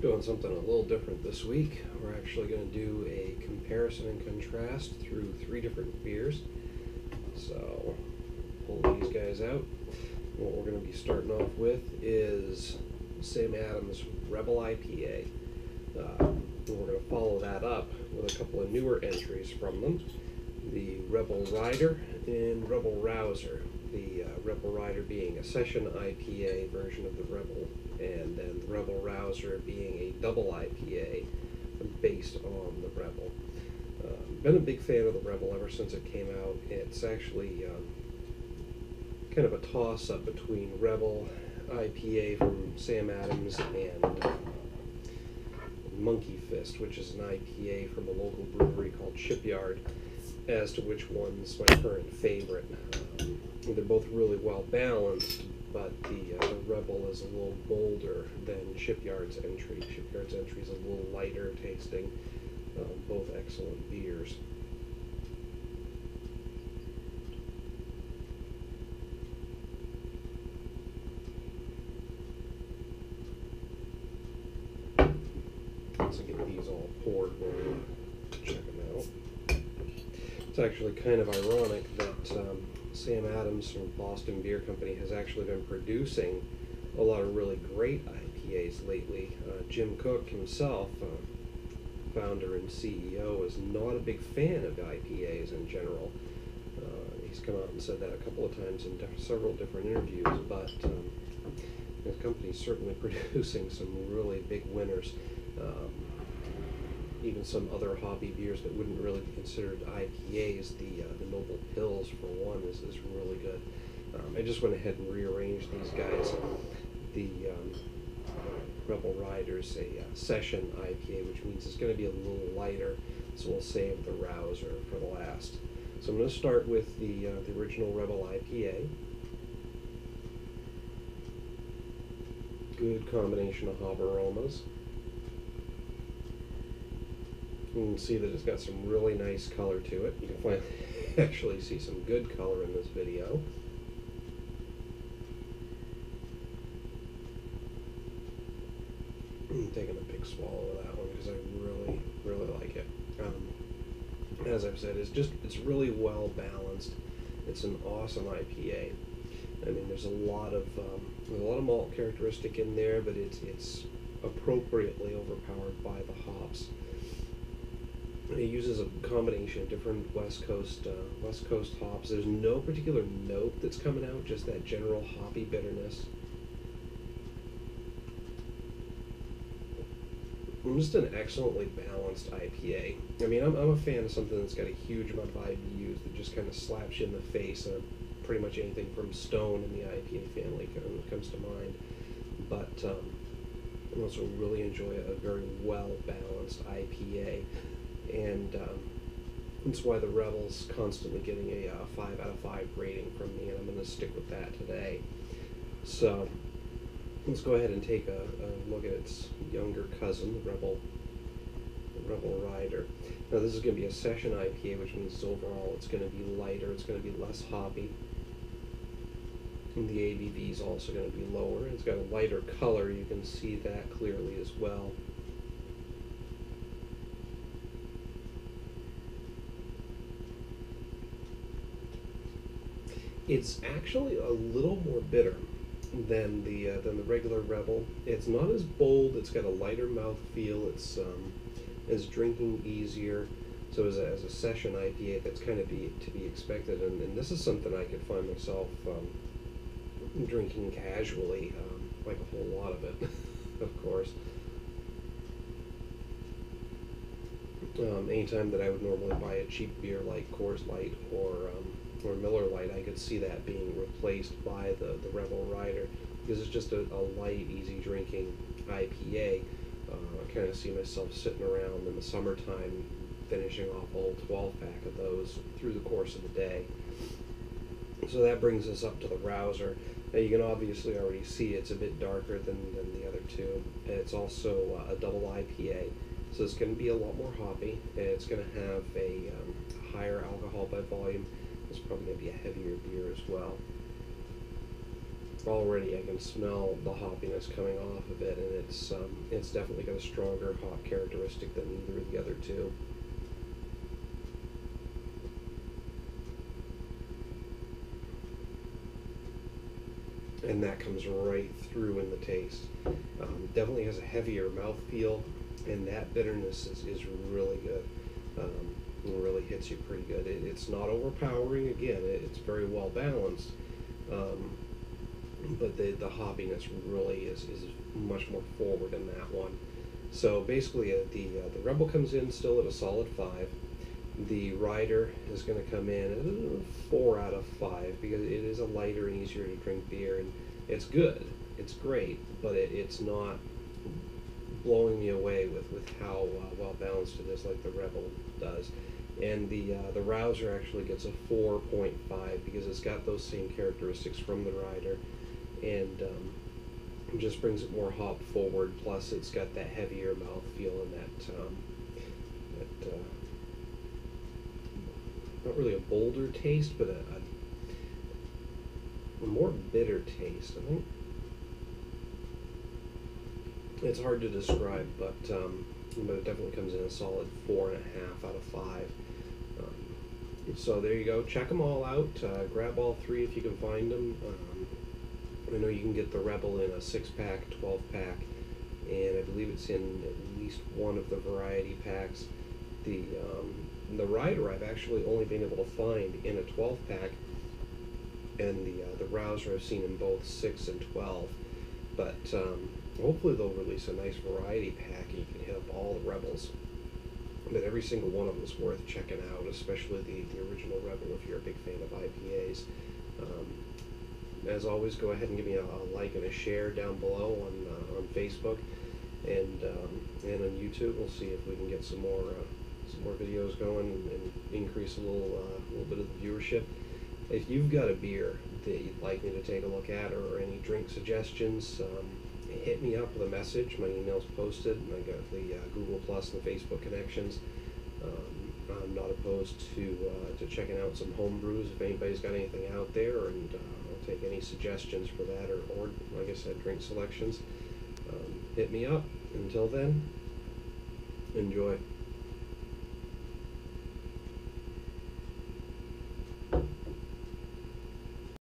Doing something a little different this week. We're actually going to do a comparison and contrast through 3 different beers. So, pull these guys out. What we're going to be starting off with is Sam Adams Rebel IPA. We're going to follow that up with a couple of newer entries from them. The Rebel Rider and Rebel Rouser. The Rebel Rider being a session IPA version of the Rebel, and then the Rebel Rouser being a double IPA based on the Rebel. Been a big fan of the Rebel ever since it came out. It's actually kind of a toss-up between Rebel IPA from Sam Adams and Monkey Fist, which is an IPA from a local brewery called Shipyard, as to which one's my current favorite. They're both really well balanced, but the Rebel is a little bolder than Shipyard's entry. Shipyard's entry is a little lighter tasting. Both excellent beers. Once I get these all poured, we'll check them out. It's actually kind of ironic that Sam Adams from Boston Beer Company has actually been producing a lot of really great IPAs lately. Jim Koch himself, founder and CEO, is not a big fan of IPAs in general. He's come out and said that a couple of times in several different interviews, but his company's certainly producing some really big winners. Even some other hobby beers that wouldn't really be considered IPAs, the Noble Pills, for one, is really good. I just went ahead and rearranged these guys. The Rebel Rider's a session IPA, which means it's going to be a little lighter, so we'll save the Rouser for the last. So I'm going to start with the original Rebel IPA. Good combination of hop aromas. You can see that it's got some really nice color to it. You can finally actually see some good color in this video. I'm taking a big swallow of that one because I really like it. As I've said, it's really well balanced. It's an awesome IPA. I mean, there's a lot of malt characteristic in there, but it's appropriately overpowered by the hops. It uses a combination of different West Coast hops. There's no particular note that's coming out, just that general hoppy bitterness. Just an excellently balanced IPA. I mean, I'm a fan of something that's got a huge amount of IBUs that just kind of slaps you in the face. Pretty much anything from Stone in the IPA family comes to mind. But I also really enjoy a very well balanced IPA. And that's why the Rebel's constantly getting a 5 out of 5 rating from me, and I'm going to stick with that today. So let's go ahead and take a look at its younger cousin, the Rebel Rider. Now this is going to be a session IPA, which means overall it's going to be lighter, it's going to be less hoppy. And the ABV is also going to be lower. It's got a lighter color, you can see that clearly as well. It's actually a little more bitter than the regular Rebel. It's not as bold. It's got a lighter mouthfeel. It's drinking easier. So as a session IPA, that's kind of to be expected. And this is something I could find myself drinking casually, like a whole lot of it, of course. Anytime that I would normally buy a cheap beer like Coors Light or Miller Lite, I could see that being replaced by the Rebel Rider, because it's just a light, easy drinking IPA. I kind of see myself sitting around in the summertime finishing off a whole 12-pack of those through the course of the day. So that brings us up to the Rouser. Now you can obviously already see it's a bit darker than the other two. And it's also a double IPA. So it's going to be a lot more hoppy, and it's going to have a higher alcohol by volume. It's probably going to be a heavier beer as well. already I can smell the hoppiness coming off of it, and it's definitely got a stronger hop characteristic than either of the other two. And that comes right through in the taste. Definitely has a heavier mouthfeel, and that bitterness is really good. It really hits you pretty good. It's not overpowering. Again, it's very well balanced, but the hoppiness really is much more forward in that one. So basically, the Rebel comes in still at a solid 5. The Rider is going to come in at a 4 out of 5 because it is a lighter and easier to drink beer, and it's good. It's great, but it's not blowing me away with how well balanced it is like the Rebel does. And the Rouser actually gets a 4.5 because it's got those same characteristics from the Rider, and it just brings it more hop forward. Plus, it's got that heavier mouthfeel and that not really a bolder taste, but a more bitter taste. I think it's hard to describe, but it definitely comes in a solid 4.5 out of 5. So there you go. Check them all out. Grab all 3 if you can find them. I know you can get the Rebel in a 6-pack, 12-pack, and I believe it's in at least one of the variety packs. The Rider I've actually only been able to find in a 12-pack, and the Rouser I've seen in both 6 and 12. But hopefully they'll release a nice variety pack and you can hit up all the Rebels. But every single one of them is worth checking out, especially the original Rebel if you're a big fan of IPAs. As always, go ahead and give me a like and a share down below on Facebook and on YouTube. We'll see if we can get some more videos going and increase a little bit of the viewership. If you've got a beer that you'd like me to take a look at, or any drink suggestions, hit me up with a message. My email's posted, and I got the Google Plus and the Facebook connections. I'm not opposed to checking out some home brews if anybody's got anything out there, and I'll take any suggestions for that, or like I said, drink selections. Hit me up. Until then, enjoy.